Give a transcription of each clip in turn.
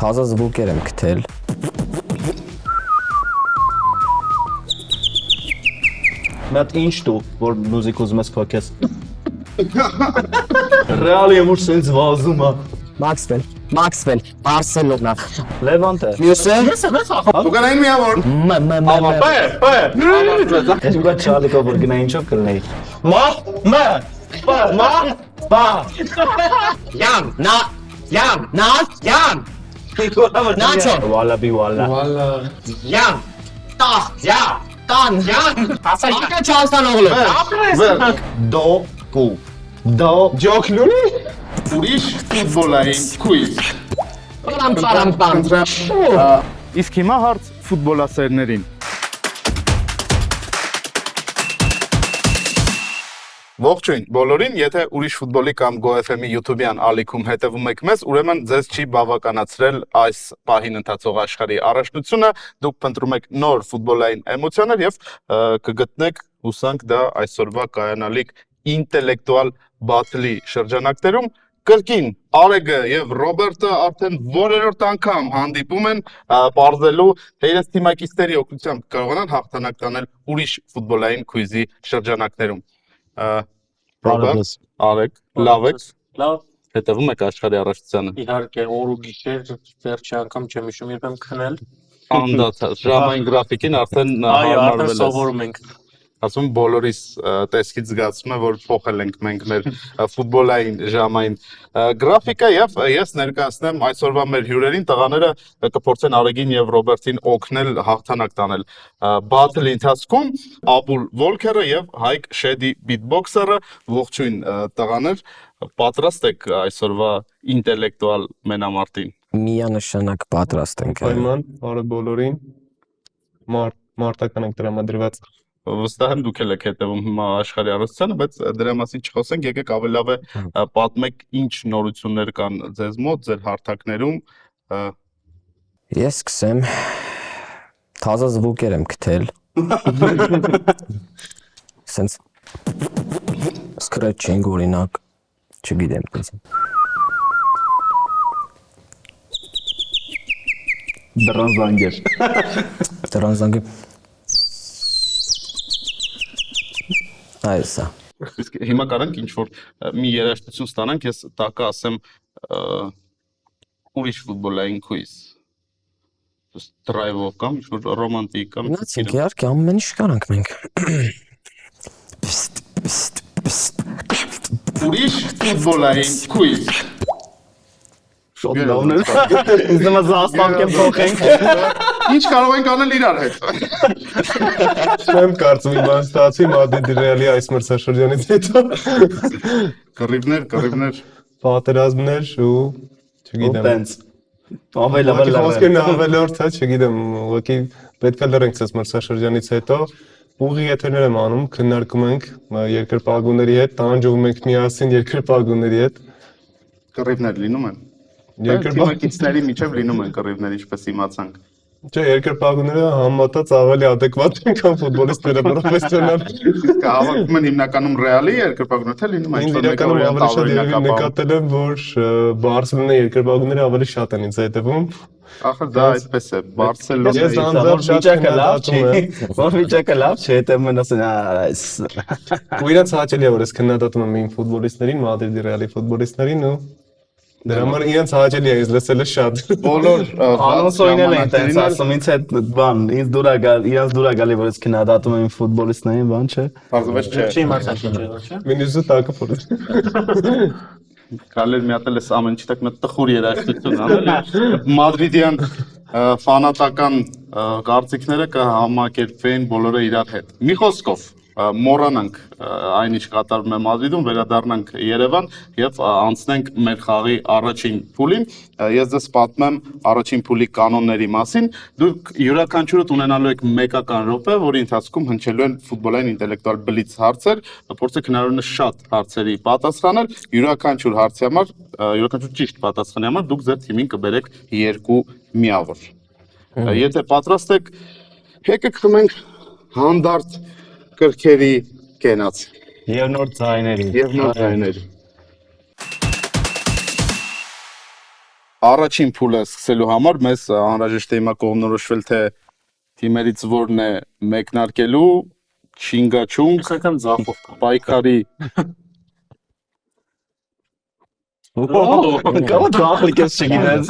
Թազա զվուկեր եմ գտել։ Մատ ինչ դու, որ մյուզիկ ուզում ես փոքես։ Ռեալի եմ որ սենց վազում է։ Մաքսվել, Բարսելոնա։ Լևանտե։ Մյուսը։ Ուկրաին միավոր։ Ես ուղղա չալիկով որ գնա ինչով կլնեի։ Յան, Nacho. Վալաբի վալա։ Յան, տան, անկա չանցան օղլը։ Դո Ջոքլունի։ Ուրիշ ֆուտբոլային քույզ։ Իսկ հիմա հարց ֆուտբոլասերներին։ Ողջույն բոլորին, եթե ուրիշ ֆուտբոլի կամ GoFM-ի YouTube-յան ալիքում հետևում եք մեզ, ուրեմն ձեզ չի բավականացրել այս պահին ընթացող աշխարհի առաջնությունը, դուք փնտրում եք նոր ֆուտբոլային էմոցիաներ եւ կգտնեք հուսանք դա այսօրվա կայանալիք ինտելեկտուալ բաթլի շրջանակներում կրկին Արեգը եւ Ռոբերտը արդեն որերորդ անգամ հանդիպում են բարձելու թե իրենց թիմակիցների օգնությամբ կարողանան հաղթանակ տանել ուրիշ ֆուտբոլային քույզի շրջանակներում։ Ռոբերտ, Արեգ, լավ եք։ Լավ, Հետևում եք աշխարհի առաջնությանը։ իհարկե օր ու գիշեր վերջի անգամ չեմ հիշում երբ եմ քնել։ Անդադար ժամային գրաֆիկին արդեն Այո, արդեն հարմարվել ես։ սովորում ենք։ Ասում բոլորիս տեսքից զգացում է որ փոխել ենք մենք մեր ֆուտբոլային ժամային գրաֆիկը եւ ես ներկայացնեմ այսօրվա մեր հյուրերին տղաները կփորձեն Արեգին եւ Ռոբերտին օգնել հաղթանակ տանել բաթլի ընթացքում Աբուլ Վոլքերը եւ Հայկ Շեդի բիթբոքսերը ողջույն տղաներ պատրաստ եք այսօրվա ինտելեկտուալ մենամարտին Միանշանակ պատրաստ ենք։ Պայման, բարը բոլորին, մարտական ենք տրամադրված։ Վստահ եմ դուք էլ եք հետևում հիմա աշխարհի առողջությանը, բայց դրա մասին չխոսենք, եկեք ավելի լավ է պատմեք ինչ նորություններ կան ձեզ մոտ, ձեր հարթակներում։ Ես սկսեմ թազա զվուկեր եմ գտել։ Սենց սկրեչինգ օրինակ, չգիտեմ դից։ Դրան զանգեր։ Դրան զանգը Այսա։ Իսկ հիմա կարանք ինչ որ մի երաժշտություն ստանանք, ես տակը ասեմ ուրիշ ֆուտբոլային քույզ։ Դրայվով կամ ինչ որ ռոմանտիկ կամ Գնացինք իհարկե ամեն ինչ կարանք մենք։ ուրիշ ֆուտբոլային քույզ։ Շոտ լավն է։ Ուզում եմ զաստանք եմ փոխենք։ Ինչ կարող ենք անել իրար հետ։ Չեմ կարծում իմ բան ստացի Մադրիդի Ռեալի այս մրցաշրջանից հետո։ Կռիվներ։ Պատերազմներ ու չգիտեմ։ Տենց։ Available Խոսքերն ավելորդ է, չգիտեմ, ուղղակի պետքա լռենք այս մրցաշրջանից հետո։ Ուղի եթերներ եմ անում, քննարկում ենք երկրպագուների հետ, տանջում ենք միասին երկրպագուների հետ։ Կռիվներ լինում են։ Երկրպագիցների միջև լինում են կռիվներ, ինչպես իմացանք։ Չէ, երկրպագուները համեմատած ավելի adekvat են, քան ֆուտբոլիստները պրոֆեսիոնալ։ Իսկ հավաքում են հիմնականում Ռեալի երկրպագուները, թե լինում են Ինձ իրականում ավելի շատ նկատել եմ, որ Բարսելոնայի երկրպագուները ավելի շատ են ինձ հետևում։ Ախր դա այդպես է, Բարսելոնայի Ես անձամբ շատ քննադատում եմ։ Որ վիճակը լավ չէ, հետո մեն ասեն այս։ Ու իրաց հաճելի է որ ես քննադատում եմ իմ ֆուտբոլիստներին, Մադրիդի Ռեալի ֆուտբոլիստներին ու դրա համար իրենց հաճելի է ինձ լսելը շատ։ բոլոր Անոնսոին էլ են տենց ասում, ինձ հետ բան, ինձ դուր է գալ, իրենց դուր է գալի, որ ես քննադատում եմ ֆուտբոլիստներին, բան չէ։ Բարձրաց չէ։ Չի իմացած ինչ է, չէ՞։ Մինուսը տակը փորձ։ Կարելի մի հատ էլ էս ամեն ինչի տակ մի տխուր երաժշտություն անել։ Մադրիդյան ֆանատական կարծիքները կհամակերպվեն բոլորը իրար հետ։ Մի խոսքով մոռանանք այն ինչ կատարվում է Մադրիդում, վերադառնանք Երևան եւ անցնենք մեր խաղի առաջին փուլին։ Ես ձեզ պատմեմ առաջին փուլի կանոնների մասին։ Դուք յուրաքանչյուրդ ունենալու եք մեկական րոպե, որի ընթացքում հնչելու են ֆուտբոլային ինտելեկտուալ բլից հարցեր, փորձեք հնարավորինս շատ հարցերի պատասխանել։ Յուրաքանչյուր հարցի համար, յուրաքանչյուր ճիշտ պատասխանի համար դուք ձեր թիմին կբերեք 2 միավոր։ Եթե պատրաստ եք, եկեք խմենք հանդարտ կրքերի կենաց Եվ նոր ձայների։ եւ նոր ձայների։ Առաջին փուլը սկսելու համար մեզ անհրաժեշտ է հիմա կողմնորոշվել թե թիմերից որն է մեկնարկելու, չինգաչունգ, Անգամ ձախով կան։ պայքարի Կամա դախլի կես չգինես։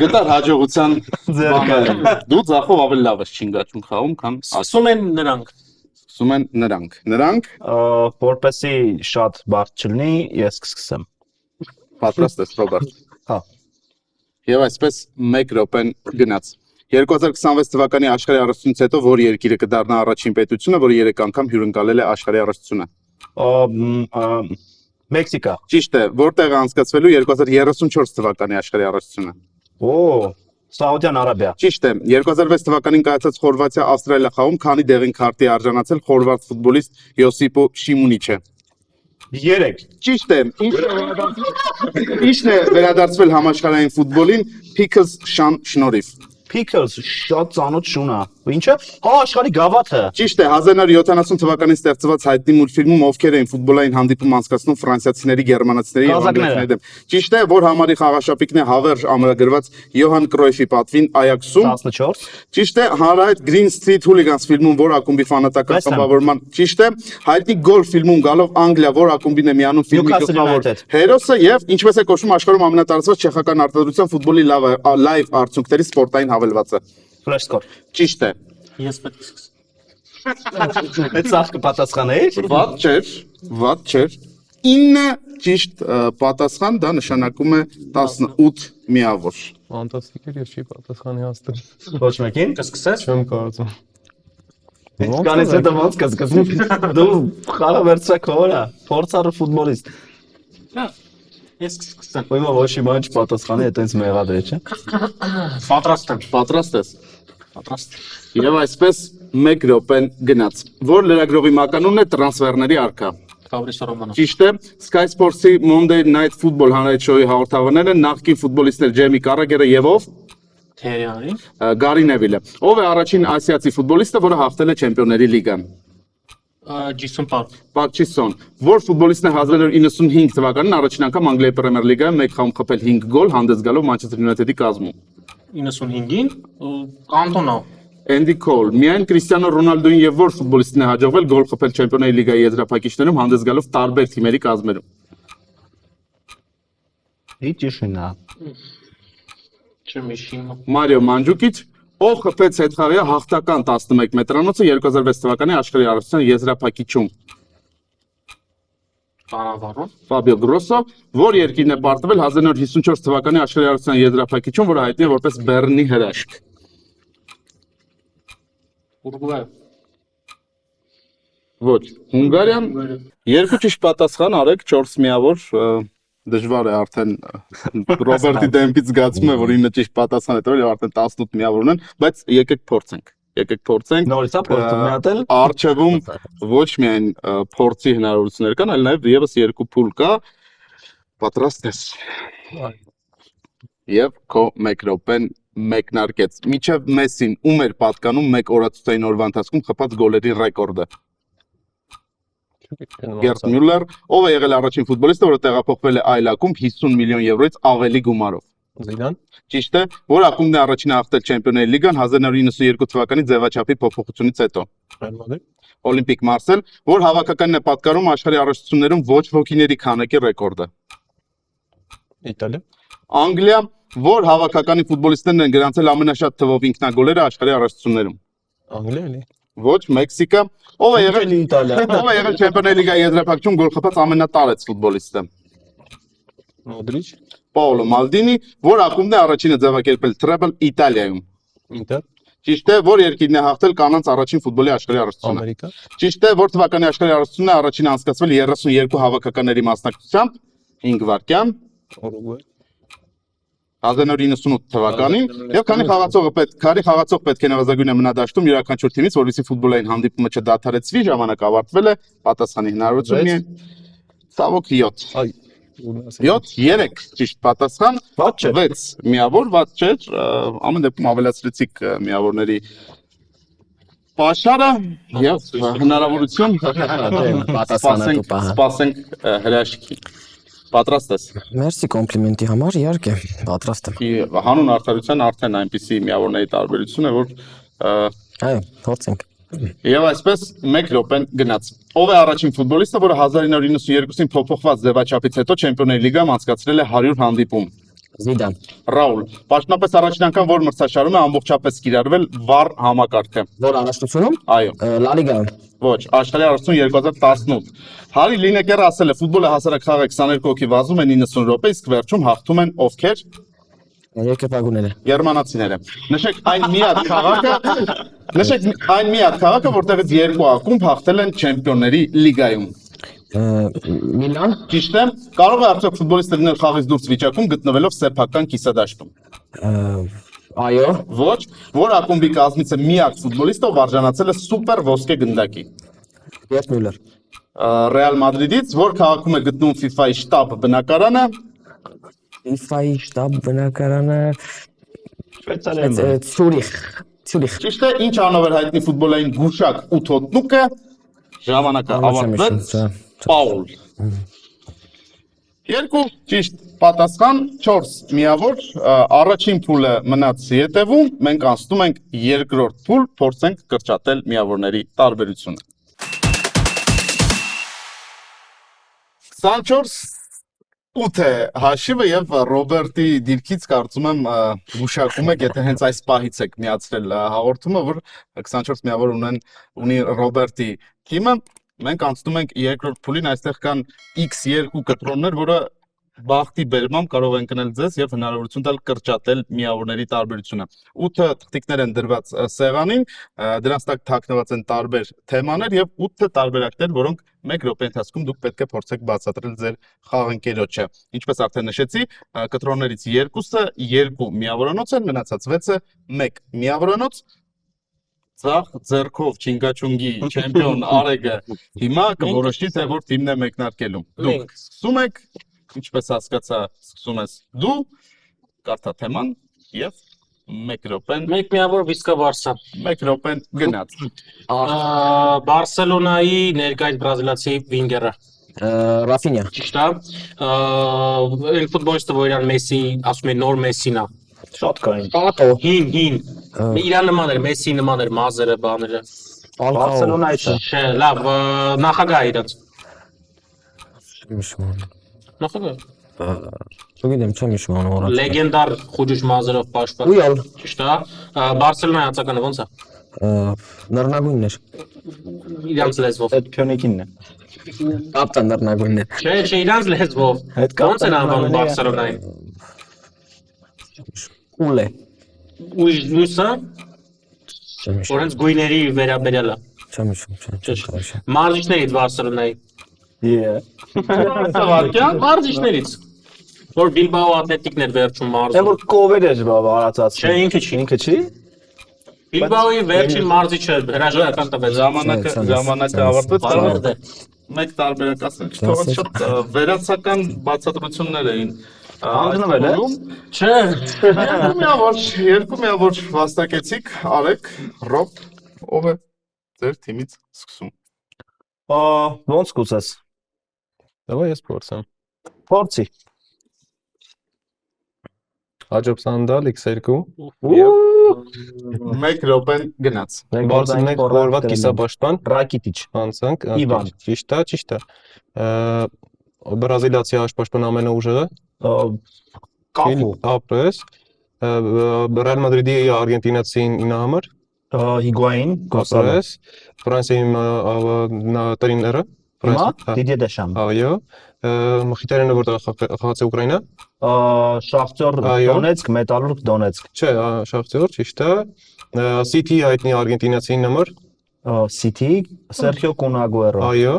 գտար հաջողության Ձեռքը։ բանը։ Դու ձախով ավելի լավ ես չինգաչունգ խաղում, քան Սկսում են նրանք։ ասում են նրանք։ Նրանք Որպեսի շատ բարդ չլինի, ես կսկսեմ։ պատրաստ ես Ռոբերտ։ Հա։ Եվ այսպես 1 րոպեն գնաց։ 2026 թվականի աշխարհի առաջնությունից հետո որ երկիրը կդառնա առաջին պետությունը, որը 3 անգամ հյուրընկալել է աշխարհի առաջնությունը։ Մեքսիկա։ Ճիշտ է, որտեղ է անցկացվելու 2034 թվականի աշխարհի առաջնությունը։ Սաուդյան Արաբիա։ Ճիշտ է, 2006 թվականին կայացած Խորվաթիա-Ավստրալիա խաղում քանի դեղին քարտի արժանացել խորվարդ ֆուտբոլիստ Յոսիպո Շիմունիչը։ 3։ Ճիշտ է, ինչն է վերադարձվել համաշխարհային ֆուտբոլին Pickles Շան շնորհիվ։ Pickles շատ ծանոթ շուն է։ Ինչը։ Հա, աշխարհի գավաթը։ Ճիշտ է, 1970 թվականին ստեղծված հայտնի մուլտֆիլմում ովքեր էին ֆուտբոլային հանդիպում անցկացնում ֆրանսիացիների, գերմանացիների եւ անգլիացիների դեմ։ Ճիշտ է, որ համարի խաղաշապիկն է հավերժ ամրագրված Յոհան Կրոյֆի պատվին Այաքսում։ 14։ Ճիշտ է, հանրահայտ Green Street Hooligans ֆիլմում, որ ակումբի ֆանատական West Ham։ խմբավորման, ճիշտ է, հայտնի Golf ֆիլմում գալով Անգլիա, որ ակումբին է միանում ֆիլմի Newcastle գլխավոր United։ հերոսը եւ ինչպես է կոչվում աշխարհում ամենատարածված չեխական արտադրության ֆուտբոլի լայվ արդյունքների սպորտային հավելվածը։ Flash score։ Ես Ճիշտ է։ պետք է սկսեմ։ Այդ սաղ կպատասխանեի։ Վատ չէր։ 9 ճիշտ պատասխան, դա նշանակում է 18 միավոր։ Ֆանտաստիկ էր, ես չի պատասխանի հաստատ։ Ոչ մեկին։ Կսկսես։ Չեմ կարծում։ Կանես հետո ոնց կսկսնի։ Դու խաղը վերցրեք հորա, փորձառու ֆուտբոլիստ։ Հա։ Ես կսկսեմ։ Ոյմա ոչ մի բան չպատասխանի, հետո ինձ մեղադրե, չէ։ Պատրաստ եմ։ Պատրաստ ես։ Պատրաստ։ Եվ այսպես 1 րոպեն գնաց։ Որ լրագրողի մականունն է տրանսֆերների արքա։ Ֆաբրիսո Ռոմանով։ Ճիշտ է, Sky Sports-ի Monday Night Football հանրայինի շոուի հաղորդավարները նախկին ֆուտբոլիստներ Ջեյմի Կարագերը եւ ով Թերյանին։ Գարի Նևիլը։ Ով է առաջին ասիացի ֆուտբոլիստը, որը հաղթել է Չեմպիոնների լիգան։ Ջիսոն Պարկ։ Պակչիսոն, որ ֆուտբոլիստն է 1995 թվականին առաջին անգամ Անգլիայի Պրեմիեր լիգայում 1 խաղում խփել 5 գոլ, հանդես գալով Manchester United-ի կազմում։ 95-ին Կանտոնա։ Էնդի Քոլ, միայն Կրիստիանո Ռոնալդոին եւ որ ֆուտբոլիստն է հաջողվել գոլ խփել Չեմպիոնների լիգայի եզրափակիչներում հանդես գալով տարբեր թիմերի կազմերում։ Իջիշինա։ Չմիշին։ Մարիո Մանջուկիչ, ով խփեց հետխաղյա հաղթական 11 մետրանոցը 2006 թվականի աշխարհի առաջնության եզրափակիչում։ Կանավարո։ Ֆաբիո Գրոսո, որ երկիրն է պարտվել 1954 թվականի աշխարհի առաջնության եզրափակիչում, որը հայտնի է որպես Բեռնի հրաշք։ Ուրուգվայ։ Ոչ, Հունգարիան երկու ճիշտ պատասխան արեք 4 միավոր դժվար է արդեն Ռոբերտի դեմքից զգացում է որ 9 ճիշտ պատասխան է տվել եւ արդեն 18 միավոր ունեն, բայց եկեք փորձենք։ Նորից է փորձում միատել։ Արչեվում ոչ միայն փորձի հնարավորություններ կան, այլ նաեւ եւս 2 փուլ կա։ Պատրաստ ես։ Եվ քո 1 րոպեն մեկնարկեց։ Միչև Մեսսին ում էր պատկանում 1 օրացուցային օրվա ընթացքում խփած գոլերի ռեկորդը։ Գերտ Մյուլլեր, ով է եղել առաջին ֆուտբոլիստը, որը տեղափոխվել է այլ ակումբ 50 միլիոն եվրոից ավելի գումարով։ Զիդան։ Ճիշտ է, որ ակումբն է առաջինը հաղթել Չեմպիոնների լիգան 1992 թվականի ձևաչափի փոփոխությունից հետո։ Ռեալ Մադրիդ։ Օլիմպիկ Մարսել, որ հավաքականն է պատկանում աշխարհի առաջնություններում ոչ ոքիների քանակի ռեկորդը։ Իտալիա։ Անգլիա, որ հավաքականի ֆուտբոլիստներն են գրանցել ամենաշատ թվով ինքնագոլերը աշխարհի առաջնություններում։ Անգլիա էլի։ Ոչ, Մեքսիկա, ով է եղել Իտալիա։ ով է եղել Չեմպիոնների լիգայի եզրափակիչում գոլ խփած ամենատարեց ֆուտբոլիստը։ Մոդրիչ։ Պաոլո Մալդինի, որ ակումբն է առաջինը ձևակերպել Treble Իտալիայում։ Ինտեր։ Ճիշտ է, որ երկիրն է հաղթել կանանց առաջին ֆուտբոլի աշխարհի առաջնությունը։ Ամերիկա։ Ճիշտ է, որ թվականի աշխարհի առաջնությունն է առաջինը անցկացվել 32 հավաքականների մասնակցությամբ 5 վայրկյան Ուրուգվայ։ 1998 թվականին եւ քանի խաղացող պետք է նվազագույնը մնա դաշտում յուրաքանչյուր թիմից, որովհետեւ ֆուտբոլային հանդիպումը չդադարեցվի, ժամանակ ավարտվել է, պատասխանի հնարավորություն ունի։ Ցավոք 7։ Այ 7-3 ճիշտ պատասխան, Ված չէ։ 6 միավոր, ված չէր, ամեն դեպքում ավելացրեցիք միավորների պաշարը եւ հնարավորություն Պատասխանատու պահը։ սպասենք հրաշքի։ Պատրաստ ես։ Մերսի կոմպլիմենտի համար, իհարկե, պատրաստ եմ։ Հանուն արդարության արդեն այնպիսի միավորների տարբերություն է, որ Այո, փորձենք։ Եվ այսպես 1 րոպեն գնաց։ Ով է առաջին ֆուտբոլիստը, որը 1992-ին փոփոխված ձևաչափից հետո Չեմպիոնների լիգայում անցկացրել է 100 հանդիպում։ Զիդան, Ռաուլ, պաշտոնապես առաջին անգամ որ մրցաշարում է ամբողջապես կիրառվել VAR համակարգը։ որ առաջնությունում Այո, Լա Լիգայում ոչ, աշխարհի առաջնություն 2018։ Հարի Լինեկերը ասել է, ֆուտբոլը հասարակախաղ է 22 հոգի վազում են 90 րոպե, իսկ վերջում հաղթում են ովքեր։ երկրպագուները։ Գերմանացիները։ Նշեք այն միակ քաղաքը, որտեղից երկու ակումբ հաղթել են Չեմպիոնների լիգայում։ Միլան, Ճիշտ է, կարող է արդյոք ֆուտբոլիստը լինել խաղից դուրս վիճակում գտնվելով սեփական կիսադաշտում։ այո, Ոչ, որ ակումբի կազմից է միակ ֆուտբոլիստը, ով արժանացել է սուպեր ոսկե գնդակի։ Գերտ Մյուլլեր, Ռեալ Մադրիդից, որ քաղաքում է գտնվում FIFA-ի շտաբ բնակարանը, FIFA-ի շտաբ բնակարանը Ցյուրիխ, ճիշտ է, ինչ անով էր հայտնի ֆուտբոլային գուշակ 8 հոտնուկը, ժամանակը ավարտվեց, Պաուլ։ 2 ճիշտ պատասխան, 4 միավոր, առաջին փուլը մնաց ետևում, մենք անցնում ենք երկրորդ փուլ, փորձենք կրճատել միավորների տարբերությունը։ 24-8 է հաշիվը եւ Ռոբերտի դիրքից կարծում եմ գուշակում եք, եթե հենց այս պահից եք միացրել հաղորդումը, որ 24 միավոր ունի Ռոբերտի թիմը, մենք անցնում ենք երկրորդ փուլին, այստեղ կան X2 կտրոններ, որը բախտի բերմամբ կարող են կնել ձեզ եւ հնարավորություն տալ կրճատել միավորների տարբերությունը։ 8 թղթիկներ են դրված սեղանին, դրանց տակ թաքնված են տարբեր թեմաներ եւ 8 տարբերակներ, որոնք 1 րոպե ընթացքում դուք պետք է փորձեք բացատրել ձեր խաղընկերոջը։ Ինչպես արդեն նշեցի, կտրոններից 2-ը 2 միավորանոց են, մնացած 6-ը 1 միավորանոց։ Ցախ ձերքով չինգաչունգի չեմպիոն Արեգը հիմա կորոշի թե որ թիմն է մեկնարկելու։ Դուք սկսում եք, ինչպես հասկացա, սկսում ես դու, կարդա թեման եւ 1 րոպեն 1 միավոր Վիսկա Բարսա։ 1 րոպեն գնաց։ Բարսելոնայի ներկայիս բրազիլացի վինգերը։ Ռաֆինյա, Ճիշտ է։ Այն ֆուտբոլիստը, որ իրան Մեսի, ասում է նոր Մեսին է։ Շատ կային։ Պատո, Հին։ Իրան նման էր, Մեսի նման էր, մազերը, բաները։ Բարսելոնայից է։ Չէ, լավ, նախագահ է իրաց։ Նախագահ։ չգիտեմ, չեմ հիշում անորը։ Լեգենդար խուճուճ մազերով պաշտպան։ Ույալ, Ճիշտ է։ Բարսելոնայի հացականը ոնց է։ նռնագույններ, Իրանց լեզվով։ Այդ Փյոնիկինն է։ ապտա նռնագույններ, Չէ, իրանց լեզվով։ Այդ Ոնց են անվանում Բարսելոնայի։ ուլե, Ույսը, չեմ հիշում, որոնց գույների վերաբերյալը։ չեմ հիշում, Մարզիչներից Բարսելոնայի։ Է։ Մարզիչներից։ Որ Բիլբաո Ատլետիկն էր վերջում Է մարզում։ որ կովեր էր բարացած։ Չէ, ինքը չի։ Ինքը չի։ Բիլբաոյի վերջին մարզիչը հրաժարական տվեց։ Ժամանակը ավարտվեց, կարող Բարդ է։ մեկ տարբերակ ասենք, թողած շատ վերացական բացատրություններ էին։ Հանձնվել է։ Չէ։ Երկու միավոր վաստակեցիք, Արեգ, Ռոբ, ով է ձեր թիմից սկսում։ Ոնց կուզես։ Давай ես փորձեմ։ Փորձի։ Աջոբ Սանդալ X2 1 րոպեն գնաց։ Բարսելոնայի խորվատ կիսապաշտպան Ռակիտիչ։ անցանք Իվան։ ճիշտ է բրազիլացի աշպաշտպան ամենաուժեղը Կապու։ ապրես Ռեալ Մադրիդի արգենտինացին ինահամար Հիգուային։ ապրես Ֆրանսիայի տրիները Հիմա Դիդիե Դեշամ։ այո Մխիթարյանը որտեղ խաղաց է Ուկրաինա Շախտյոր Այո։ Դոնեցկ, Մետալուրգ Դոնեցկ։ չէ Շախտյոր ճիշտ է City հայտնի արգենտինացին նամար City, Սերխիո Կունագուերո։ այո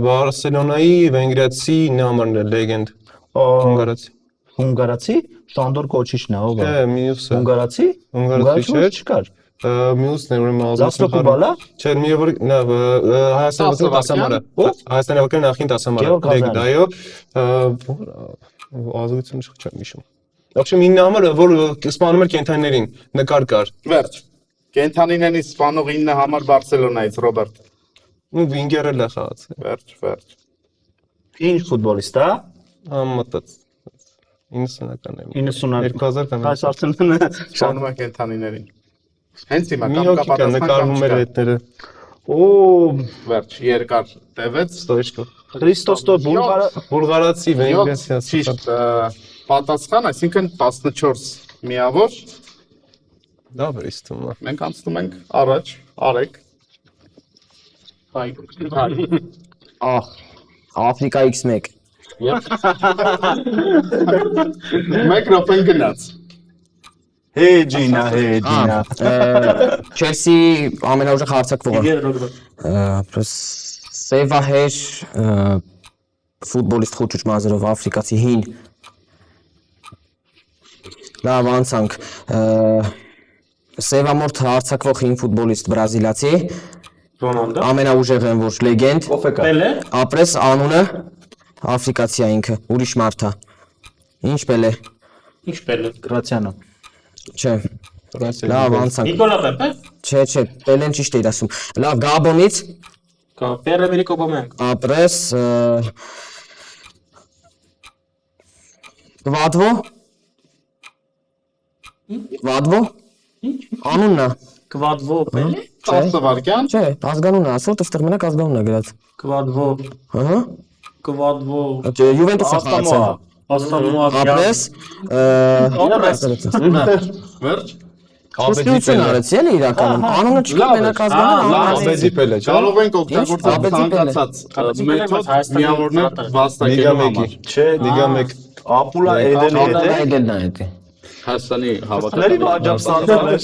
Բարսելոնայի վենգրացի նամարն է լեգենդ հունգարացի Հունգարացի Շանդոր Կոչիչն է, ով է։ չէ մյուսը Հունգարացի։ հունգարացի չէ չկար։ մյուսն է ուրեմն Զասլո Կուբալա։ չէ մի որ Հայաստանի դասամարը Հայաստանի վարքան նախին դասամարը Գեորգ Ղազարյան։ այո ազգությունը չեմ հիշում Ողջույն ինը համարը որ սպանում էր կենթանիներին նկար կար Վերջ։ Կենթանիների սպանող 9 համար Բարսելոնայից Ռոբերտ։ ու վինգերը լա խաղաց Վերջ։ Ինչ ֆուտբոլիստ է։ Համատած 90-ականներին 90-ական 2000 կանա այս արդյունքը Շանում ենք կենթանիներին։ Հենց հիմա մի կամ հոգի կա նկարվում էր կապատասխան հետները օ վերջ երկար տևեց ստոյչկո Քրիստոստո բուլղարացի 7 վենգրացի ճիշտ պատասխան, այսինքն 14 միավոր, դա վրիստում է մենք անցնում ենք առաջ, Արեկ։ Ահ, Աֆրիկա X1 Մեկ րոպեն գնաց։ Հեջինա Չելսի ամենաուժեղ հարձակվողը Սևահեր ֆուտբոլիստ խոչուչ մազերով աֆրիկացի հին լավ անցանք Սևամորթ հարձակվող հին ֆուտբոլիստ բրազիլացի Ռոնալդո ամենաուժեղը որ լեգենդ Պելե ապրես անունը աֆրիկացի է ինքը ուրիշ մարդ է ինչ Պելե Ինչ Պելե Գրացյանը չէ լավ անցանք Նիկոլա Պեպե չէ Պելեն ճիշտ էր ասում լավ Գաբոնից Պերը Ամերիկա Բոմենք ապրես Վադվո անունն է Կվադվո Պելե 10 վայրկյան, չէ ազգանունն է ասորտ այստեղ մենակ ազգանունն է գրած Կվադվո ահա Կվադվո Յուվենտուսը խաղացել Աստամուա ապրես վերջ։ Շուտություն արեցի էլի իրականում անունը չկա մենակ ազգանունը Աբեդի Պելե չէ Կարող ենք օգտագործել ցանկացած մեթոդ միավորներ վաստակելու համար։ չէ Լիգա 1 ապուլա էդելն է դա Հայաստանի Ների հավաքական։ աջապսանցանը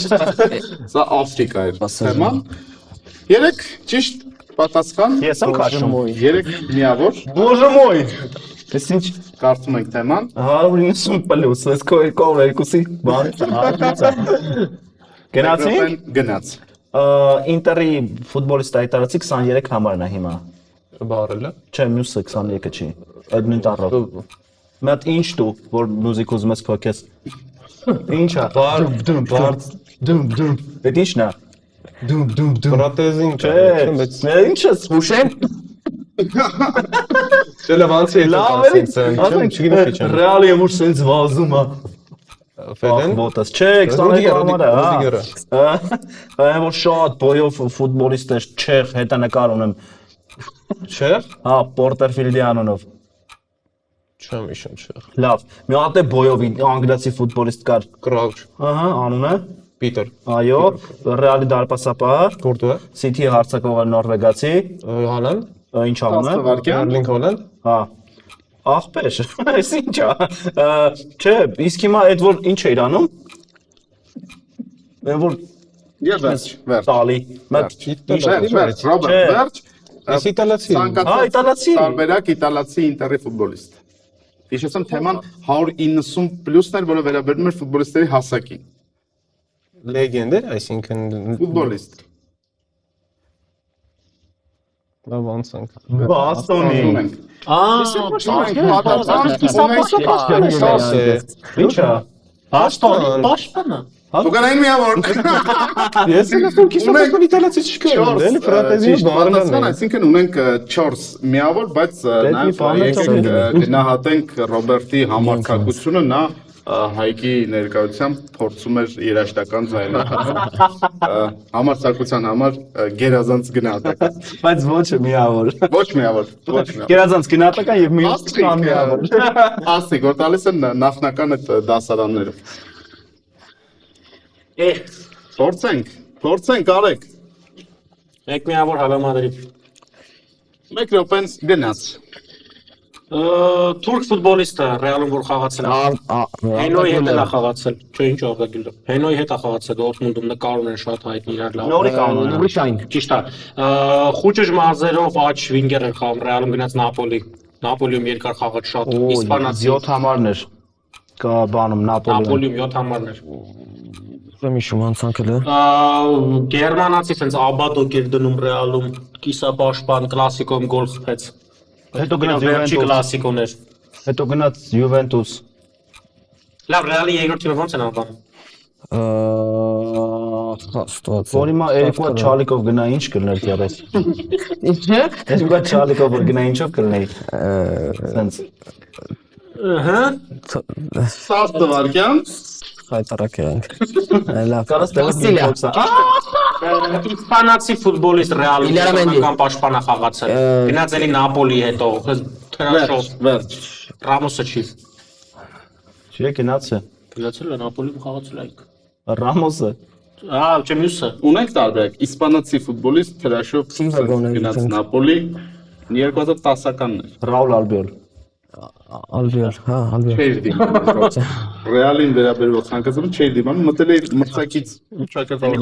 Սա Աֆրիկա է թեման։ 3 ճիշտ պատասխան, Ես եմ քաշում 3 միավոր, Բոժե մոյ Էս ինչ կարծում ենք թեման։ 190 պլյուս ես կողը երկուսի բան Գնացի Գնաց։ Ինտերի ֆուտբոլիստ այտարացի 23 համարն է հիմա բարելը Չէ, մյուսը 23-ը չի Այդ նույն տառով Մետ ինչ դու որ մյուզիկ ուզում ես փոքես Ինչ է դում Այդ ինչն է դում պրոթեզին Չէ ինչ ես Հուշեմ Չէ լավ անցի հետո Լավ էլի կանցնենք չգիտեմ քիչ են Ռեալի որ սենց վազում է Ֆեդեն Ոտաս չէ 22 համարը Ռուդիգերը Այն որ շատ բոյով ֆուտբոլիստ է չեխ հետանկար ունեմ չէ Հա Պորտերֆիլդի անունով չեմ իշում չէ Լավ մի հատ է բոյով անգլիացի ֆուտբոլիստ կար Կրաուչ Ահա անունը Պիտեր Այո Ռեալի դարպասապահ Կորտուա Սիթի հարձակվող նորվեգացի Հալան ինչ անունը 10 վայրկյան, Էրլինգ Հոլան Հա Ախպեր այս ինչ է Չէ իսկ հիմա այդ որ ինչ է իրանում Այն որ եւ վերջ։ տալի Վերջ, Ռոբերտ, վերջ։ Այս իտալացի Հա իտալացի Տարբերակ իտալացի ինտերի ֆուտբոլիստ։ Հիշեցեմ թեման 190 պլյուսներ, որը վերաբերում էր ֆուտբոլիստների հասակին։ լեգենդ է այսինքն Ֆուտբոլիստ։ լավ անցանք Բաստոնի Ինչ է Պաշտպանը Ուկրաինի միավոր։ Ես էլ ասում քիստոն իտալացի չկա դե ֆրատեզի պատասխան, այսինքն ունենք 4 միավոր, բայց նաև գնահատենք Ռոբերտի համարձակությունը, նա Հայկի ներկայությամբ փորձում էր երաշտական ձայնարկել համարձակության համար գերազանց գնահատական։ Բայց ոչ միավոր Ոչ միավոր, ոչ միավոր։ Գերազանց գնահատական եւ մյուս միավոր Ասիկ, որ տալիս են նախնական այդ դասարաններով։ Փորձենք, արեք։ Մեկ միավոր հալամադրի Մեկ րոպեն գնաց։ Թուրք ֆուտբոլիստը Ռեալում որ խաղացել է Հենոյի հետ է խաղացել չէ ինչ որդագիլը Հենոյի հետ է խաղացել Դորտմունդում նկարում են շատ հայտնի իրար լավ Նորի կանոնը Ուրիշային Ճիշտ է խոճուճ մարզերով աջ վինգեր էր խաղում Ռեալում գնաց Նապոլիում երկար խաղաց շատ իսպանացի 7 համարներ կա բանում Նապոլիում 7 համարներ Ուրեմիշում անցանքել է Գերմանացի sense Աբադոկ էր դնում Ռեալում կիսապաշտպան կլասիկոյում գոլ խփեց Հետո գնաց վերջի Յուվենտուս կլասիկոներ Հետո գնաց Յուվենտուս Լավ Ռեալի երկրորդ թիմը ո՞նց են անվանում Աստված։ Որ հիմա երկու հատ չալիկով գնա ինչ կլներ դերես։ Ինչը։ Երկու հատ չալիկով որ գնա ինչով կլնեի։ Սենց։ Ահա։ 10 տվարքյան Հայտարարք ենք։ Լավ։ Կարաս տեղը Վասիլիա։ Իսպանացի ֆուտբոլիստ Ռեալի Իլիա Մենդի։ կենտրոնական պաշտպանա խաղացել։ Գնաց էլի Նապոլի հետո, թրաշով, վերջ Ռամոսը չի։ Չի գնացը։ Գնացել է Նապոլիում խաղացել այք։ Ռամոսը։ Չէ մյուսը։ ունենք տարբերակ իսպանացի ֆուտբոլիստ թրաշով Սիլվա գոնել գնաց ենք։ Նապոլի 2010-ականն էր Ռաուլ Ալբիոլ։ Ալբիոլ, հա, Ալբիոլ։ չէր դիմանում Ռեալին վերաբերող ցանկացումը չէր դիմանում մտել էր մրցակից շակերտավոր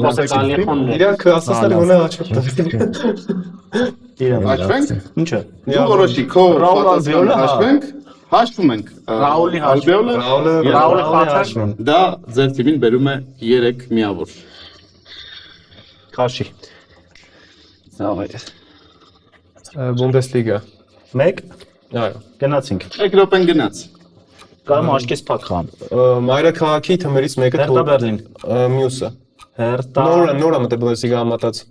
Իրանք ասասները ունեն աչքով։ հաշվենք Ինչը։ դու որոշի քո Ռաուլ պատասխանը Ալբիոլը, հա։ հաշվենք հաշվում ենք Ռաուլի Ալբիոլը Ռաուլի խաղացել։ դա ձեր թիմին բերում է 3 միավոր Քաշի։ Բունդեսլիգա։ 1 Այո։ գնացինք։ 1 րոպեն գնաց Կարում աշկես փակ խամ։ Մայրաքաղաքի թմերից մեկը Հերթա Բերլին։ մյուսը։ Հերթա Նորա մտել Բունդեսլիգա համատած։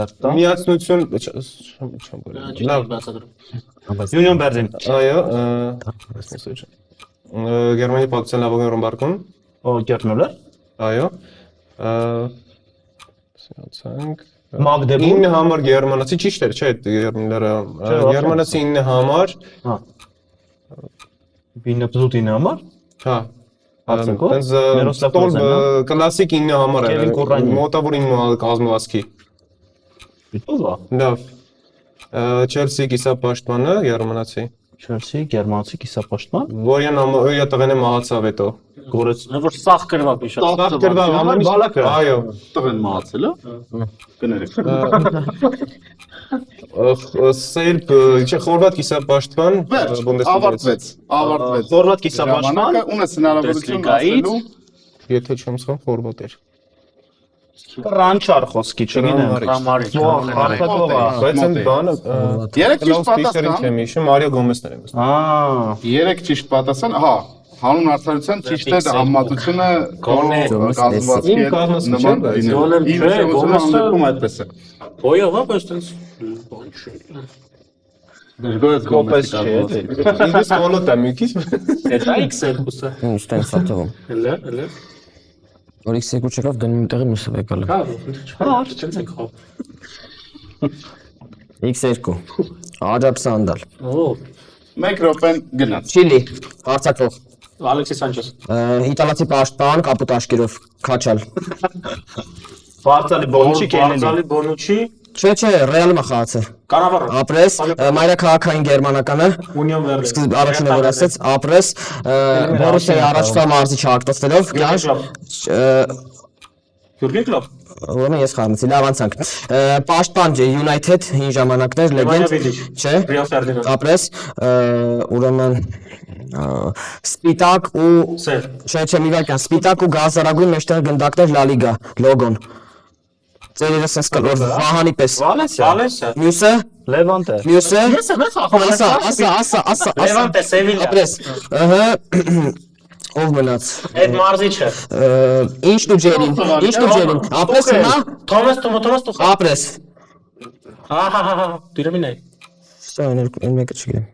Հերթա։ Միացնություն չեմ գորի։ Լավ։ Յունիոն Բերլին։ Այո, Գերմանիայի պատմության լավագույն ռմբարկուն։ Օ Գերնոլը։ Այո։ Սրանք Մագդեբուրգ։ 9 համար գերմանացի ճիշտ էր, չէ՞, գերմանները գերմանացի 9 համար, Հա։ Վիննապզուտին համար։ հա։ Հացակո։ Այնց Միրոսլավ տոլ Ռոզենը։ կլասիկ 9 համար է։ Կևին Կոռանյի։ Մոտավոր 9 կազմվածքի։ Ո՞վ է։ Լավ։ Չելսի կիսապաշտպանը գերմանացի։ Չելսի գերմանացի կիսապաշտպան։ Որյան օյա տղեն է մահացավ հետո։ Գորեց։ Որ սախ կրվակ մի շատ։ Սաղ կրվավ ամեն բալակը։ Այո։ տղեն մահացել է կներեք Սերբ, չէ, խորվատ կիսապաշտպան վերջ Բունդեսլիգայից։ ավարտվեց Խորվատ կիսապաշտպան։ ժամանակը ունես հնարավորություն Բունդեսլիգայից։ ասելու Եթե չեմ սխալ խորվատ էր։ Րանչար խոսքի, չգիտեմ։ Համարի։ Հարտակովա։ Բայց այն բանը 3 ճիշտ պատասխան պատասխան չեմ հիշում, Մարիո Գոմեսներ եմ։ Ահա։ 3 ճիշտ պատասխան հա հանուն արդարության ճիշտ է համատությունը Գոնե, կազմվածքի Իմ հետ կազմվածքի նման չէ, բայց լինել։ Գոնեմ չէ, Գոմեսը- Գոմեսը այդպես է Ոյով է, բայց տենց բան չի։ դժգոհ Կոպես Գոմեսի չէ, կազմվածքը Ինձ կոլոտ է մի քիչ։ Դա X2-ը։ Ինչ տենց է թվում։ Հələ։ Որ X2 չկավ դնում տեղի մյուսը եկալ։ Հա, չենց եք խավ։ X2։ Աջապ Սանդալ։ Օ, 1 րոպեն գնաց Չիլի։ Արցախով։ Ալեքսիս Սանչես։ Իտալացի պաշտպան կապուտ աշկերով քաչալ։ Բարձալի Բոնչի կելենի։ Բարձալի Բոնուչի, Չէ, Ռեալը մախացը։ Կանավառը։ Ապրես, մայրաքաղաքային գերմանականը, Ունիոն Բերլին։ սկիզբ առաջինը որ ասեց, ապրես, Բորուսիայի առաջվա մարզի չհագտացնելով, կյանք Յուրգեն Կլոպ։ ուրեմն ես խառնեցի, լավ անցանք։ Պաշտպան United հին ժամանակներ, լեգենդ, չէ, Ռիո Ֆերդինանդ։ ապրես, ուրեմն սպիտակ ու Սև։ չէ, մի վայրկյան, սպիտակ ու գազարագույն մեջտեղ գնդակներ Լա Լիգա, լոգոն։ Ծերերը sense կլոր Վահանի պես։ Վալենսիա։ Մյուսը, Լևանտե։ մյուսը, Ես եմ խախում։ ասա։ Լևանտե Սևիլիա։ Ապրես, ըհը, ով մնաց։ Այդ մարզիչը։ Ինչ դու ջերին, ապրես հիմա, Թոմաս Թուխ։ ապրես։ Հա, դիրեմին է։ Սա այն մեկը չգիտեմ։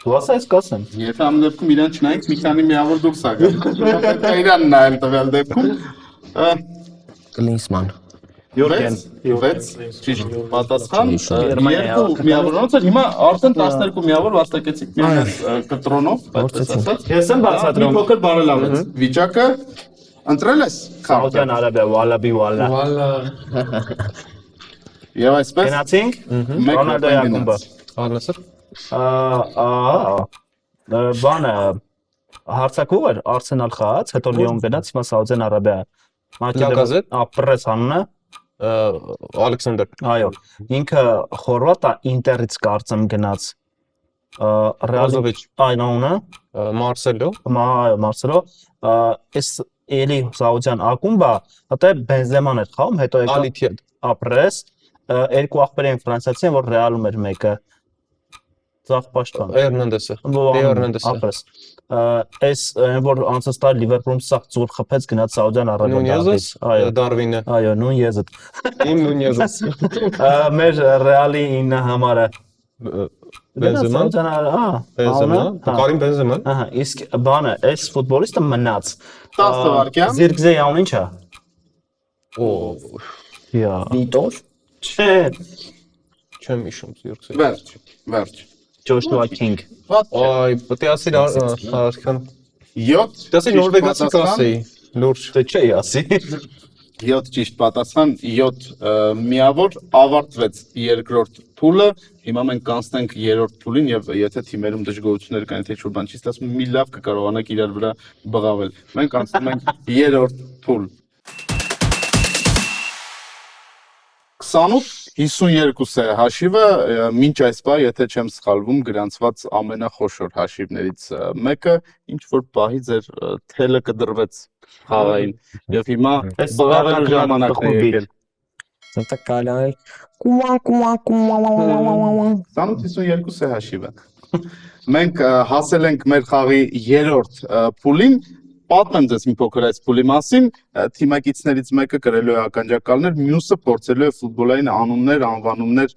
Դու ասա ես կասեմ։ եթե ამ դեպքում իրան չնայից մի քանի միավոր դուրս ա գա պետք է իրան նայել տվյալ դեպքում Կլինսման։ Յուրգեն։ 6 ճիշտ պատասխան երկու միավորից էր հիմա արդեն 12 միավոր վաստակեցիք միայն կտրոնով այդպես ասած Ես եմ մի բացատրում։ փոքր բարելավեց վիճակը ընտրել ես Սաուդյան Արաբիա, Վալաբի Վալա։ եւ այսպես Գնացինք։ մեկ Ռոնալդոյի րոպե ակումբը։ Ալնասր։ Բանը հարցակով էր Արսենալ խաղաց, հետո Լիոն գնաց, հիմա Սաուդյան Արաբիա։ Լակազետ։ Ապրես անունը։ Ալեքսանդր։ Այո, ինքը խորվատ է Ինտերից կարծեմ գնաց։ Ռազովիչ։ Այն անունը, Մարսելո։ Մարսելո, էս էլի Սաուդյան ակումբը, հատե Բենզեման էր խաղում, հետո եկա Ալիթիադ։ ապրես, երկու ախպեր են ֆրանսիացի են, որ Ռեալում էր մեկը։ Ծաղ պաշտպան։ Հերնանդեսը։ Հերնանդեսը։ Ապրես։ Այս որ անցած տարի Լիվերպուլում սաղ ծուր խփեց գնաց Սաուդյան Նունյեզս, Արաբիա։ Դարվինը։ Այո, Նունյեզը։ Իմ Նունյեզս։ Մեր Ռեալի 9 համարը։ Բենզեման։ Բենզեման։ Կարիմ Բենզեման։ Ահա, իսկ բանը, այս ֆուտբոլիստը մնաց։ 10 վայրկյան։ Զիրգզեի անուն ինչա։ Օ, Յա։ Վիտոր։ Չէ, չեմ հիշում զիրքսի։ Վերջ։ Joshua King։ Այ, պետք է ասել արքան։ 7 Դասի նորվեգացի կասեի, լուրջ։ Դե չէ ասի։ 7 ճիշտ պատասխան, 7 միավոր ավարտվեց երկրորդ փուլը։ Հիմա մենք կանցնենք երրորդ փուլին եւ եթե թիմերում դժգոհություններ կան, թե ինչ-որ բան չի ստացվում, մի լավ կկարողանաք իրար վրա բղավել։ Մենք անցնում ենք երրորդ փուլ։ 28-52 է հաշիվը, մինչ այս պահ, եթե չեմ սխալվում, գրանցված ամենախոշոր հաշիվներից մեկը, ինչ որ պահի ձեր թելը կդրվեց խաղային եւ հիմա այս բղավելու ժամանակն է եկել։ Սա կալան։ Կուման։ 28-52 է հաշիվը։ Մենք հասել ենք մեր խաղի երրորդ փուլին։ Պատմեմ ձեզ մի փոքր այս փուլի մասին, թիմակիցներից մեկը կրելու է ականջակալներ, մյուսը փորձելու է ֆուտբոլային անուններ, անվանումներ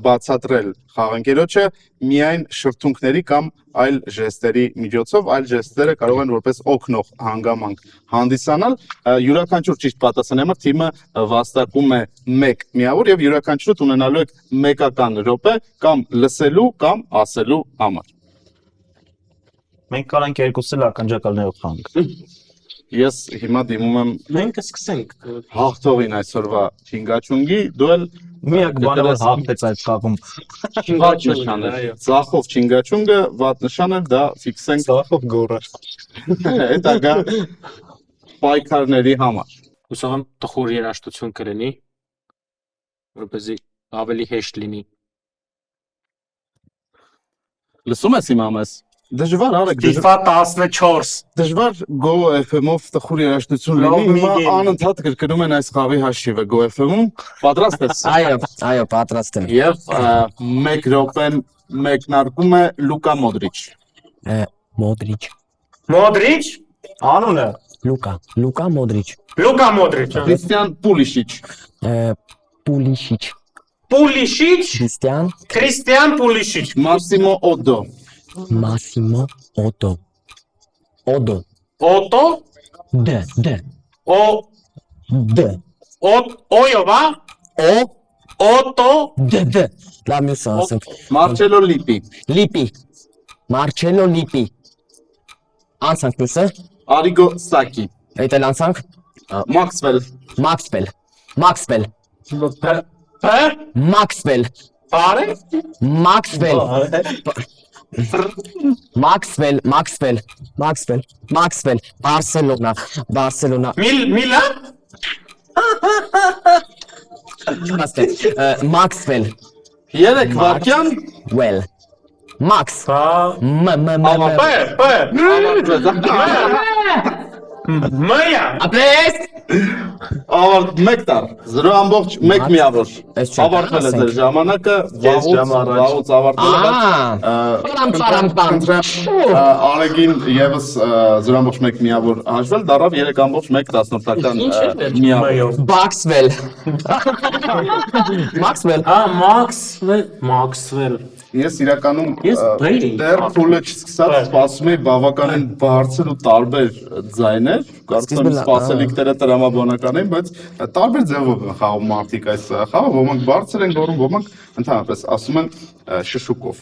բացատրել խաղընկերոջը միայն շրթունքների կամ այլ ժեստերի միջոցով, այլ ժեստերը կարող են որպես օգնող հանգամանք հանդիսանալ։ Յուրաքանչյուր ճիշտ պատասխանի համար թիմը վաստակում է 1 միավոր եւ յուրաքանչյուրը ունենալու եք մեկական րոպե կամ լսելու կամ ասելու համար։ Մենք կարանք երկուսը ականջակալներով խաղանք։ Ես հիմա դիմում եմ Մենք կսկսենք։ հաղթողին այսօրվա չինգաչունգի, դու էլ Միակ բանը որ հաղթեց այդ խաղում։ վատ նշան է։ Ծախով չինգաչունգը վատ նշան է, դա ֆիքսենք Սախով գորը։ հետագա պայքարների համար։ Հուսով եմ տխուր երաժշտություն կրենի, որպեսզի ավելի հեշտ լինի։ Լսում ես իմ ամես։ Դժվար արեք, FIFA 14։ դժվար Go FM-ով տխուր երաժշտություն լինի, հիմա անընդհատ կրկնում են այս խաղի հաշիվը Go FM-ում։ Պատրաստ ես։ Այո, պատրաստ եմ։ Եվ 1 րոպեն մեկնարկում է Լուկա Մոդրիչ։ Մոդրիչ։ Մոդրիչ, Անունը Լուկա Մոդրիչ։ Լուկա Մոդրիչ, Քրիստիան Պուլիշիչ։ Պուլիշիչ։ Պուլիշիչ, Քրիստիան Պուլիշիչ, Մարսիմո Օդո։ Մասիմո Օտո։ Օդո։ Օտո, Դ։ Օ, Դ։ Օյովա, Օտո, Դ։ Լավ մյուս ասենք։ Մարչելո Լիպի։ Լիպի։ Մարչելո Լիպի։ Անցանք մյուսը։ Արիգո Սակի։ Այդ էլ անցանք։ Մաքսվել։ Մաքսվել։ Հա, Մաքսվել։ բարե, Մաքսվել, Բարսելոնա, Միլան, Մաքսվել, 3 վայրկյան։ Մաքս, Մայա, Ապրես, Ավարտ 1 տար, 0.1 միավոր։ Այս չէ, Ավարտվել է ձեր ժամանակը, վաղուց ավարտվել է։ Արեգին եւս 0.1 միավոր հաշվել, դարավ 3.1 միավոր։ Բաքսվել, Մաքսվել, Մաքսվել, Ես իրականում Ես Brady, դեռ փուլը չսկսած սպասում էի բավականին բարձր ու տարբեր ձայներ, կարծում եմ սպասելիքները տրամաբանական են, բայց տարբեր ձևով են խաղում մարդիկ այս խաղը, ոմանք բարձր են գոռում, ոմանք ընդհանրապես ասում են շշուկով։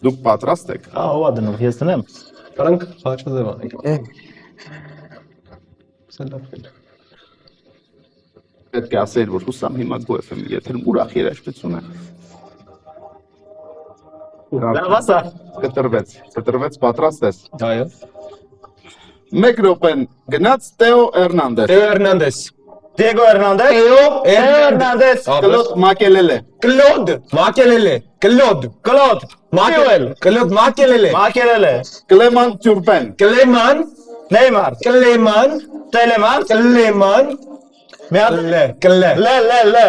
Դուք պատրաստ եք։ ով է դնում, ես դնեմ։ Կարանք խաչաձև անենք։ Պետք է ասել, որ հուսամ հիմա Go FM-ի եթերում ուրախ երաժշտություն է։ Լավ ասա։ Կտրվեց, պատրաստ ես։ Այո։ 1 րոպեն գնաց Տեո Էրնանդես։ Տեո Հերնանդես։ Դիեգո Հերնանդես։ Կլոդ Մակելելե։ Կլոդ Մակելելե։ Կլոդ Մակելել։ Կլոդ Մակելելե։ Կլեման Տյուրպեն։ Կլեման Նեյմար, Կլեման Տելեմար, Կլեման Մի հատ Կլե։ Լե։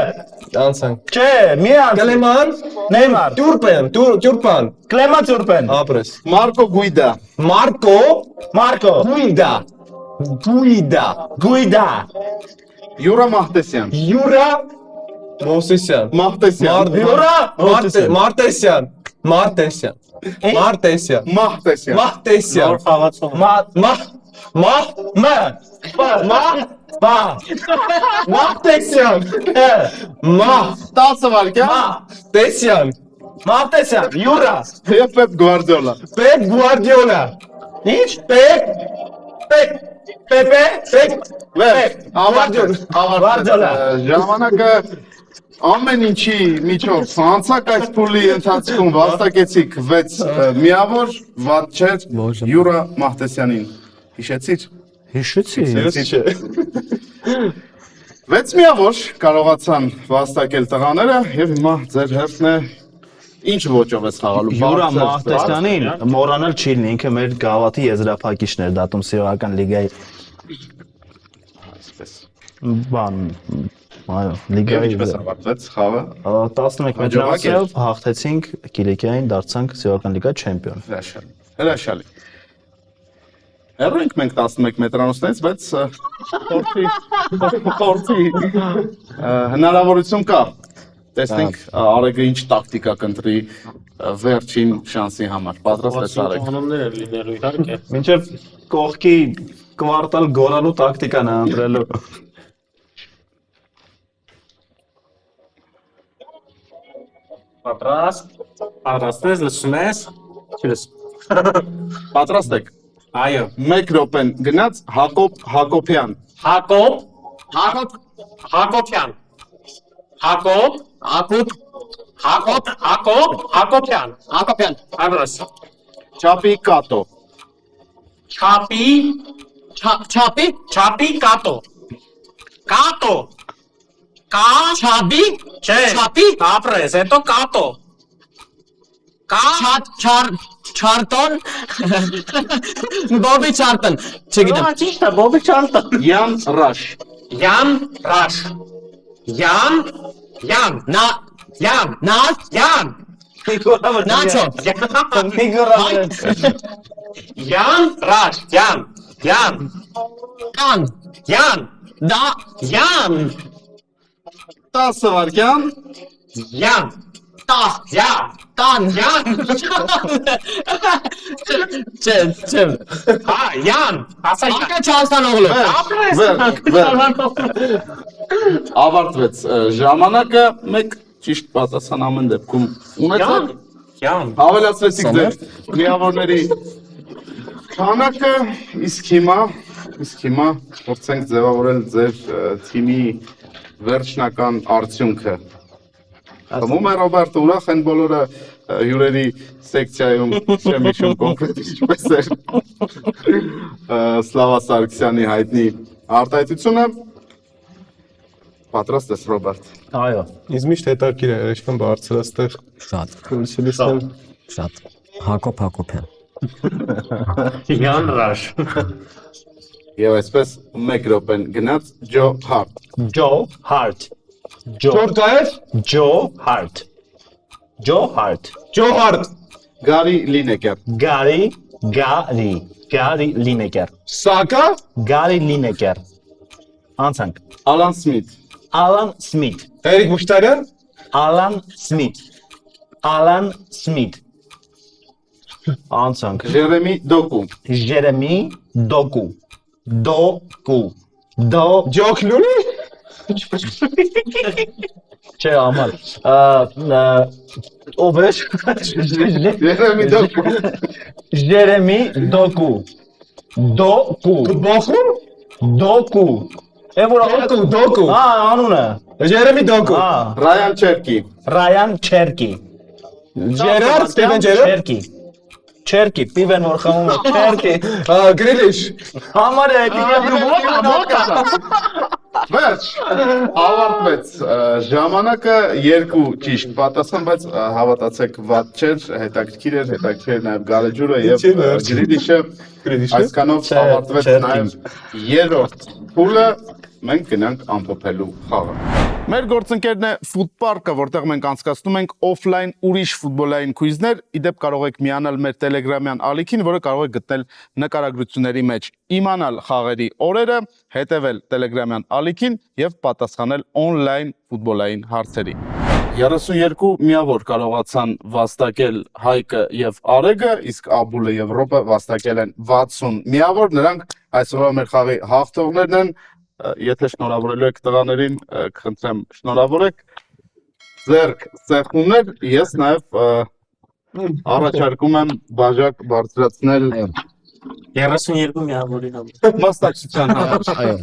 Անցանք։ Չէ, մի հատ Կլեման։ Նեյմար Տյուրպան։ Կլեմա Ծուրպեն Ապրես։ Մարկո Գուիդա, Մարկո Մարկո Գուիդա։ Գուիդա Յուրա Մահտեսյան, Յուրա Մովսեսյան։ Մահտեսյան, Յուրա Մարտեսյան։ Մարտեսյան։ Նոր խաղացող։ Մարտեսյան։ 10 վարկյան Մարտեսյան Յուրա եւ Պեպ Գվարդիոլա։ Պեպ Գուարդիոլա։ Ինչ Ավարտել։ Ժամանակը ամեն ինչի միջով ցանցակ այս փուլի ընթացքում վաստակեցիք 6 միավոր, վատ չէր Յուրա Մահտեսյանին։ Հիշեցիք։ Հիշեցի 6 միավոր կարողացան վաստակել տղաները եւ հիմա ձեր հերթն է ինչ ոճով է խաղալու։ Յուրա Մահտեսյանին մոռանալ չի լինի, ինքը մեր գավաթի եզրափակիչն էր դատում սիրողական լիգայի բան այո լիգայի Ինչպես ավարտվեց խաղը։ 11 մետրանոցով հաղթեցինք Կիլիկիային, դարձանք սիրողական լիգա չեմպիոն։ Հրաշալի։ Հեռու ենք մենք 11 մետրանոցներից, բայց փորձի հնարավորություն կա։ Տեսնենք Արեգը ինչ տակտիկա կընտրի վերջին շանսի համար։ Պատրաստ ես Արեգ։ Կանոններ են լինելու իհարկե։ Մինչև կողքի կվարտալ գոլանու տակտիկան է ընտրելու։ Պատրաստ ես, լսում ես։ Չլս։ Պատրաստ եք։ Այո։ 1 րոպեն գնաց Հակոբ Հակոբյան։ Հակոբյան։ Հակոբյան։ Ագրոս։ Չապի Կատո։ Չապի կատո։ Չապի։ Չէ։ Ապրես, հետո կատո։ Չարտոն։ Բոբի Չարտոն։ Չգիտեմ։ Ճիշտ է, Բոբի Չարտոն։ Յան Ռաշ։ Յան Ռաշ։ Յան։ Նաչո։ Յան Ռաշ։ Յան։ Կան։ Յան։ 10 վարկյան։ Յան։ Տան։ Յան։ Չեմ։ Յան։ Ասա յան։ Ակա Չալստան օղլու։ Ավարտվեց ժամանակը, մեկ ճիշտ պատասխան ամեն դեպքում ունեցեք։ Յան։ Ավելացրեցիք ձեր միավորների քանակը, իսկ հիմա փորձենք ձևավորել ձեր թիմի վերջնական արդյունքը։ Խմում է Ռոբերտը, ուրախ են բոլորը հյուրերի սեկցիայում չեմ հիշում կոնկրետ ինչպես էր Սլավա Սարգսյանի հայտնի արտահայտությունը։ Պատրաստ ես Ռոբերտ։ Այո։ Ինձ միշտ հետաքրքիր է երեշտան բարձրաստեղ։ Շատ։ Շատ։ Հակոբ Հակոբյան։ Յան Ռաշ։ Եվ այսպես 1 րոպեն գնաց Ջո Հարտ։ Ջո Հարտ։ Ջորդայր։ Ջո Հարտ։ Ջոհարդ։ Գարի Լինեկեր։ Գարի Լինեկեր։ Սակա։ Գարի Լինեկեր։ Անցանք։ Ալան Սմիթ։ Ալան Սմիթ։ Էրիկ Մուշտարյան։ Ալան Սմիթ։ Անցանք։ Ժերեմի Դոկու։ Ժերեմի Դոկու։ Ջոքլունի։ Չէ, ամալ։ Ով է։ Ժերեմի Դոկու։ Ժերեմի Դոկու։ Դոկու։ Էվոր Դոկու։ անունը։ Ջերեմի Դոկու։ Ռայան Չերկի։ Ռայան Չերկի։ Ջերարդ Ստիվեն Ջերարդ։ Չերկի, պիվեն որ խմում է, Չերկի։ Գրիլիշ։ Համար է, Վերջ, ավարտվեց ժամանակը 2 ճիշտ պատասխան, բայց հավատացեք վատ չէր, հետաքրքիր էր նաև գարեջուրը եւ Գրիլիշը, այսքանով ավարտվեց նաև 3-րդ փուլը մենք գնանք ամփոփելու խաղը։ Մեր գործընկերն է Ֆուտպարկը, որտեղ մենք անցկացնում ենք օֆլայն ուրիշ ֆուտբոլային քույզներ։ Իդեպ կարող եք միանալ մեր Telegram-յան ալիքին, որը կարող եք գտնել նկարագրությունների մեջ, իմանալ խաղերի օրերը, հետևել Telegram-յան ալիքին եւ պատասխանել on-line ֆուտբոլային հարցերի։ 32 միավոր կարողացան վաստակել Հայկը եւ Արեգը, իսկ Աբուլը եւ Ռոբը վաստակել են 60 միավոր։ Նրանք այսօրվա մեր խաղի հաղթողներն են։ Եթե շնորհավորելու եք տղաներին, կխնդրեմ շնորհավորեք։ Ձերք սեղմումներ, ես նաեւ առաջարկում եմ բաժակ բարձրացնել 32 միավորի համար։ մասնակցության համար։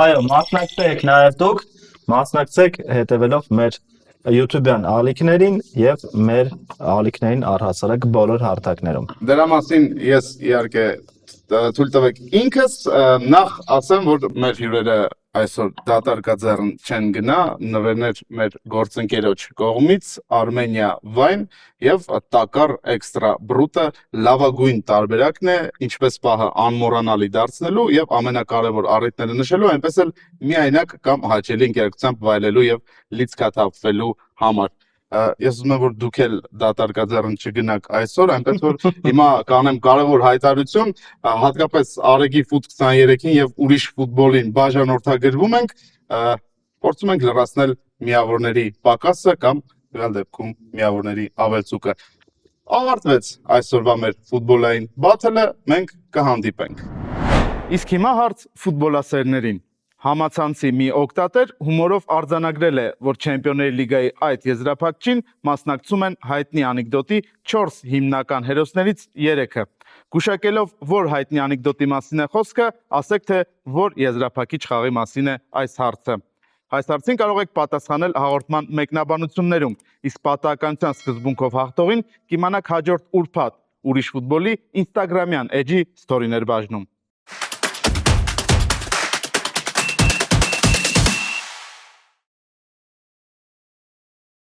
Այո, մասնակցեք նաև դուք, մասնակցեք հետևելով մեր YouTube-յան ալիքներին եւ մեր ալիքներին առհասարակ բոլոր հարթակներում։ Դրա մասին ես իհարկե թույլ տվեք ինքս նախ ասեմ, որ մեր հյուրերը այսօր դատարկաձեռն չեն գնա, նվերներ մեր գործընկերոջ կողմից Armenia Wine եւ Տակար Extra Brut-ը լավագույն տարբերակն է, ինչպես պահը անմոռանալի դարձնելու եւ ամենակարևոր առիթները նշելու, այնպես էլ միայնակ կամ հաճելի ինտերակցիամբ վայելելու եւ լիցքաթափվելու համար։ Ես ուզում եմ, որ դուք էլ դատարկաձեռն չգնաք այսօր, այնպես որ հիմա կանեմ կարևոր հայտարարություն, հատկապես Արեգի Ֆուտ 23-ին եւ ուրիշ ֆուտբոլին բաժանորդագրվում ենք, փորձում ենք լրացնել միավորների պակասը կամ գալ դեպքում միավորների ավելցուկը։ Ավարտվեց այսօրվա մեր ֆուտբոլային բաթլը, մենք կհանդիպենք։ Իսկ հիմա հարց ֆուտբոլասերներին։ Համացանցի մի օգտատեր հումորով արձանագրել է, որ Չեմպիոնների լիգայի այդ եզրափակչին մասնակցում են հայտնի անեկդոտի 4 հիմնական հերոսներից 3-ը։ Գուշակելով, որ հայտնի անեկդոտի մասին է խոսքը, ասեք թե որ եզրափակիչ խաղի մասին է այս հարցը։ Այս հարցին կարող եք պատասխանել հաղորդման մեկնաբանություններում, իսկ պատահականության սկզբունքով հաղթողին կիմանաք հաջորդ ուրբաթ ուրիշ ֆուտբոլի Instagram-յան էջի ստորիներ բաժնում։